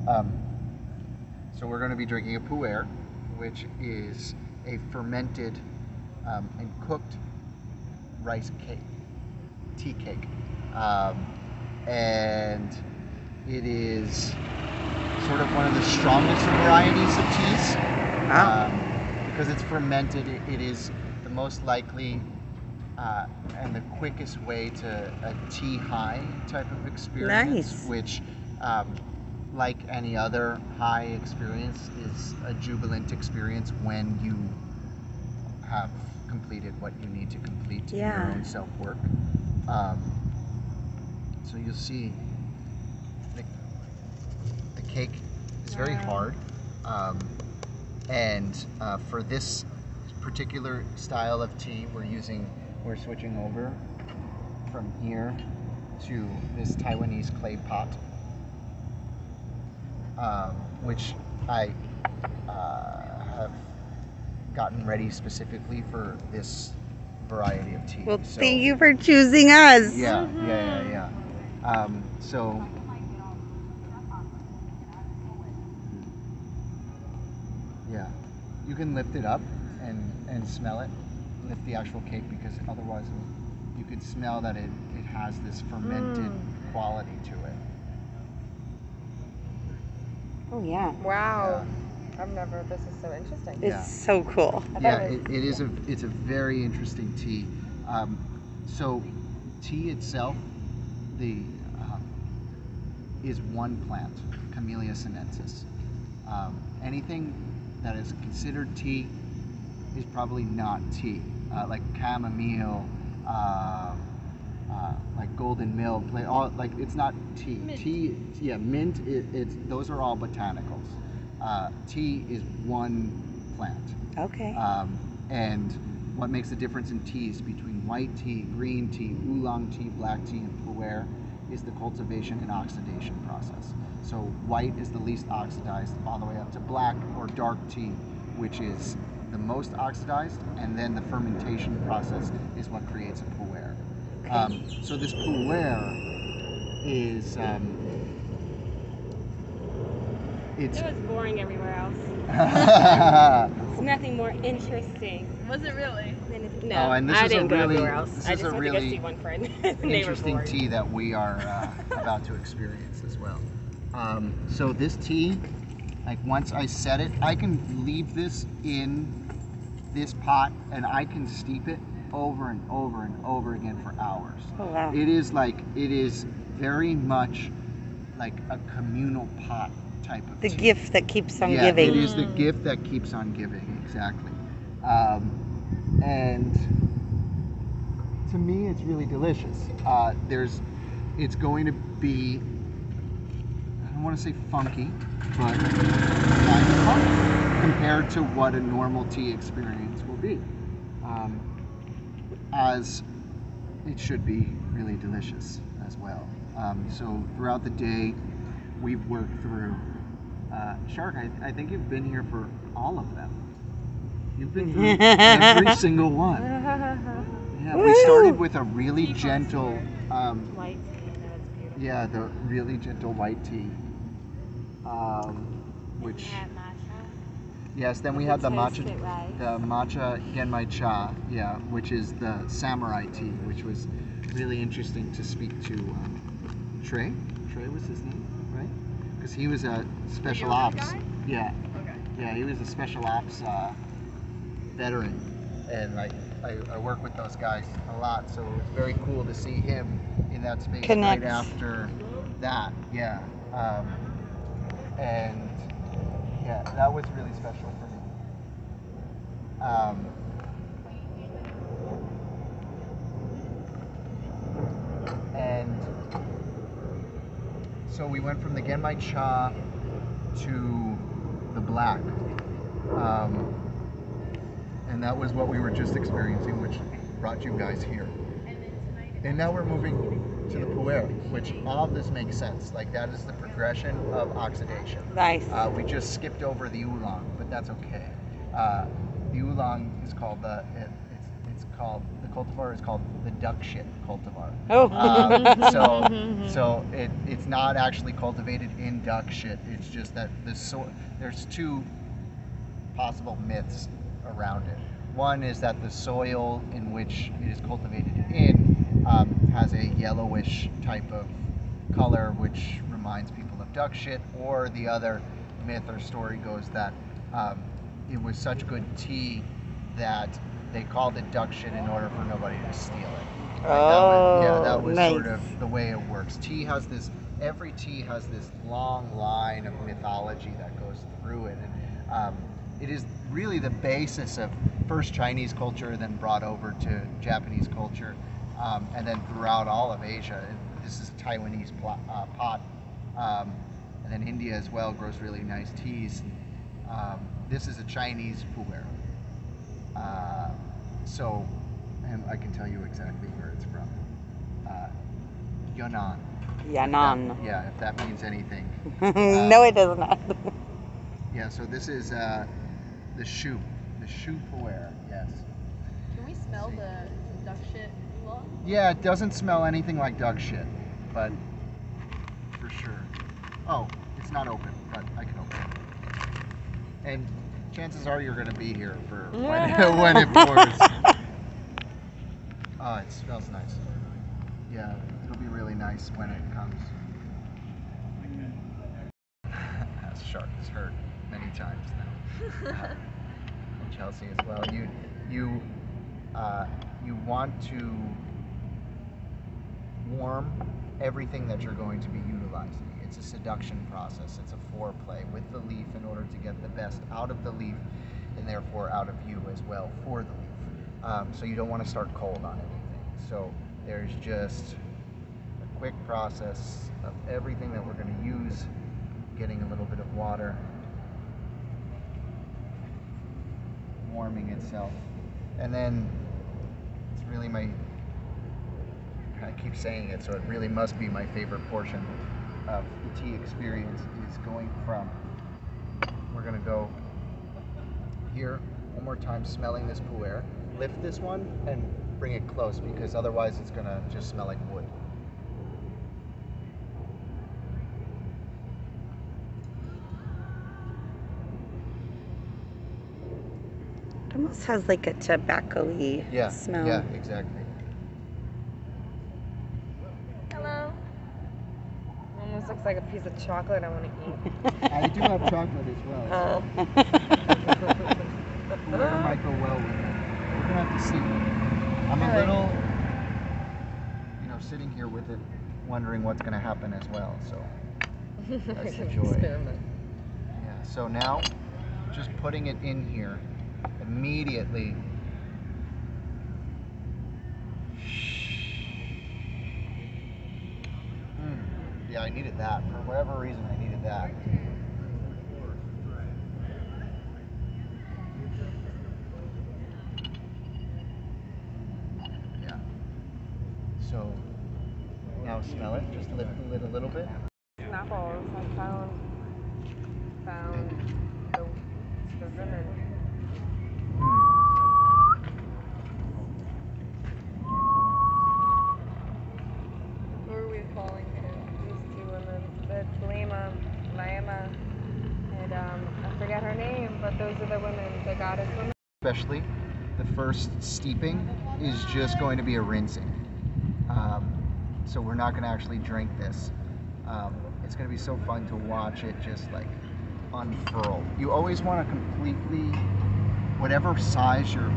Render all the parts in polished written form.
Um, so we're going to be drinking a pu'er, which is a fermented and cooked rice cake, tea cake. And it is sort of one of the strongest varieties of teas. Because it's fermented, it is the most likely and the quickest way to a tea high type of experience, Nice. which like any other high experience is a jubilant experience when you have completed what you need to complete in your own self-work. So you'll see the cake is very hard, and for this particular style of tea we're switching over from here to this Taiwanese clay pot, which I have gotten ready specifically for this variety of tea. Well, so, thank you for choosing us. Yeah. So yeah, you can lift it up and smell it, lift the actual cake, because otherwise you could smell that it has this fermented quality to it. Oh yeah. Wow. Yeah. This is so interesting. It's so cool. Yeah, it's a very interesting tea. So tea itself, is one plant, Camellia sinensis. Anything that is considered tea is probably not tea. Like chamomile, like golden milk, it's not tea. Mint. Tea, yeah, mint. Those are all botanicals. Tea is one plant. Okay. And what makes the difference in teas between white tea, green tea, oolong tea, black tea, and pu'er is the cultivation and oxidation process. So white is the least oxidized, all the way up to black or dark tea, which is the most oxidized, and then the fermentation process is what creates a pu'er. So this pu'er is it was boring everywhere else. It's nothing more interesting. Was it really? No, and this I is didn't a go really, everywhere else. This I is just a went really to go see one friend. interesting tea that we are about to experience as well. So this tea, like once I set it, I can leave this in this pot and I can steep it over and over and over again for hours. Oh wow. It is very much like a communal pot type of The tea. gift that keeps on Yeah, giving. it is the gift that keeps on giving, exactly. And to me, it's really delicious. It's going to be, I don't want to say funky, but kind of funky compared to what a normal tea experience will be. As it should be really delicious as well. So throughout the day, we've worked through Shark, I think you've been here for all of them. You've been through every single one. Yeah, we started with a really gentle, White tea, that was beautiful. yeah, the really gentle white tea, which, yes, then we had the matcha, genmai cha, yeah, which is the samurai tea, which was really interesting to speak to Trey. Trey was his name, right? Because he was a special ops. Guy? Yeah. Okay. Yeah, he was a special ops veteran, and I work with those guys a lot, so it was very cool to see him in that space Connect. right after that. Yeah, and yeah, that was really special for me. And so we went from the genmai cha to the black, and that was what we were just experiencing, which brought you guys here. And now we're moving to the pu'er, which all of this makes sense. Like, that is the progression of oxidation. Nice. We just skipped over the oolong, but that's okay. The oolong is called it's called the cultivar is called the duck shit cultivar. Oh. It's not actually cultivated in duck shit. It's just that there's two possible myths around it. One is that the soil in which it is cultivated in has a yellowish type of color, which reminds people of duck shit. Or the other myth or story goes that it was such good tea that they called it duck shit in order for nobody to steal it. That was nice. sort of the way it works. Every tea has this long line of mythology that goes through it, and it is really the basis of first Chinese culture, then brought over to Japanese culture, and then throughout all of Asia. This is a Taiwanese pot, and then India as well grows really nice teas. This is a Chinese pu'er. And I can tell you exactly where it's from. Yunnan. Yan'an. If that means anything. No, it does not. Yeah, so this is the shu pu'er, yes. Can we smell the duck shit oolong? Yeah, it doesn't smell anything like duck shit, but for sure. Oh, it's not open, but I can open it. And chances are you're going to be here for when it pours. Oh, it smells nice. Yeah, it'll be really nice when it comes. That shark has hurt many times now. And Chelsea as well. You want to warm everything that you're going to be utilizing. It's a seduction process. It's a foreplay with the leaf in order to get the best out of the leaf, and therefore out of you as well for the leaf. So you don't want to start cold on anything. So there's just a quick process of everything that we're going to use, getting a little bit of water, warming itself, and then it's really I keep saying it, so it really must be my favorite portion of the tea experience is going from, we're going to go here one more time, smelling this pu'er, lift this one and bring it close, because otherwise it's going to just smell like wood. It almost has like a tobacco-y smell. Yeah, exactly. Hello. Almost looks like a piece of chocolate I want to eat. I do have chocolate as well. Oh. Whoever might go well with it. We're going to have to see. I'm a little, sitting here with it, wondering what's going to happen as well. So that's the joy. Experiment. Yeah. So now, just putting it in here, immediately. Yeah, I needed that. For whatever reason, I needed that. Yeah. So now smell it. Just lift the lid a little bit. Apples. I found the women. Who are we calling these two women? It's Laima, and I forget her name, but those are the women, the goddess women. Especially the first steeping is just going to be a rinsing. So we're not going to actually drink this. It's going to be so fun to watch it just like unfurl. You always want to completely, whatever size your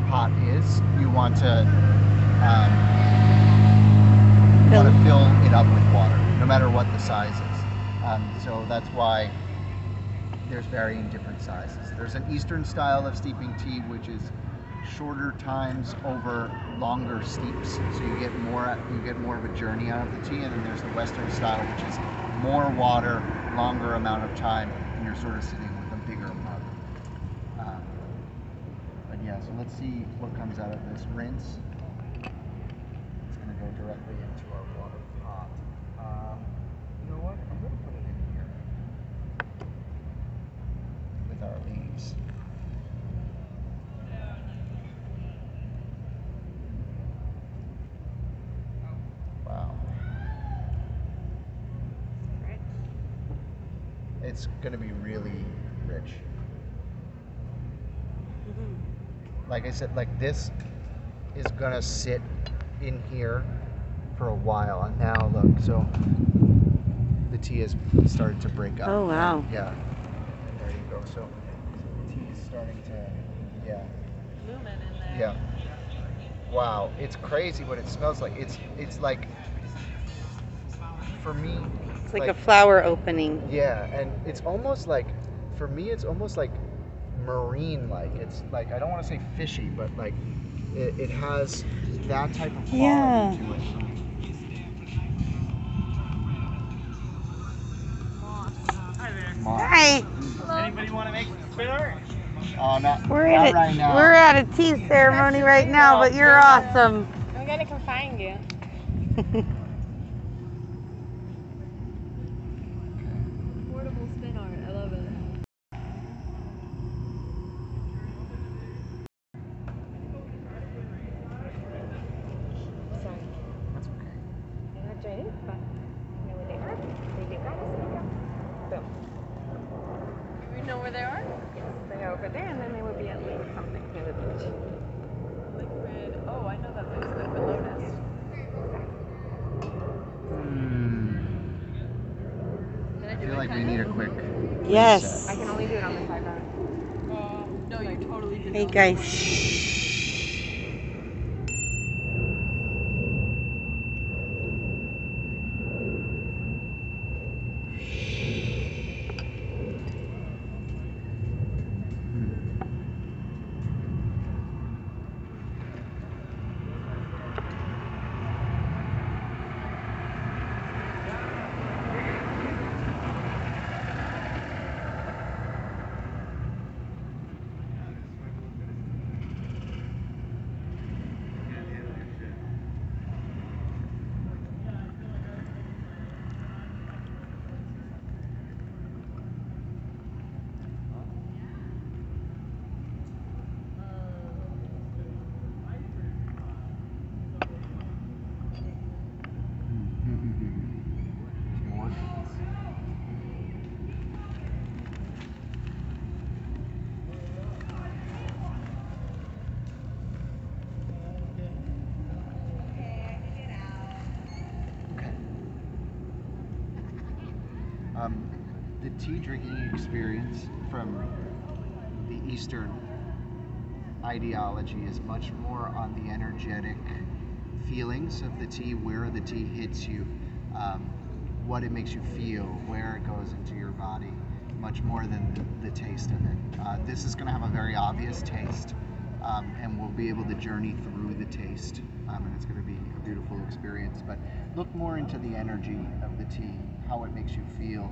pot is, you want to fill it up with water, no matter what the size is. So that's why there's varying different sizes. There's an Eastern style of steeping tea, which is shorter times over longer steeps, so you get more of a journey out of the tea. And then there's the Western style, which is more water, longer amount of time, and you're sort of sitting with a bigger mug. But yeah, so let's see what comes out of this rinse. It's going to go directly into our water pot. You know what? I'm going to put it in here with our leaves. it's going to be really rich. Like I said, like this is going to sit in here for a while. And now look, so the tea has started to break up. Oh, wow. Yeah. There you go. So the tea is starting to, yeah. Lumen in there. Yeah. Wow, it's crazy what it smells like. It's like, for me, It's like a flower opening. yeah, and it's almost like, for me, it's almost like marine-like. It's like, I don't want to say fishy, but like it has that type of quality Yeah. to it. Hi there. Hi. Anybody want to make spinner? Oh, not We're right now. We're at a tea ceremony right now, but you're awesome. I'm gonna come find you. Portable spin art. I love it. Sorry. That's okay. You're not joining, but you know where they are. They do got us. Boom. You know where they are? Yes, they're over there, and then they would be at Lake something near the beach. Liquid. Oh, I know that place. Liquid Lotus. I feel like we need a quick Yes. reset. I can only do it on the side road. No, you totally did. Hey not. guys. More. Okay. The tea drinking experience from the Eastern ideology is much more on the energetic feelings of the tea, where the tea hits you, what it makes you feel, where it goes into your body, much more than the taste of it. This is going to have a very obvious taste, and we'll be able to journey through the taste, and it's going to be a beautiful experience. But look more into the energy of the tea, how it makes you feel,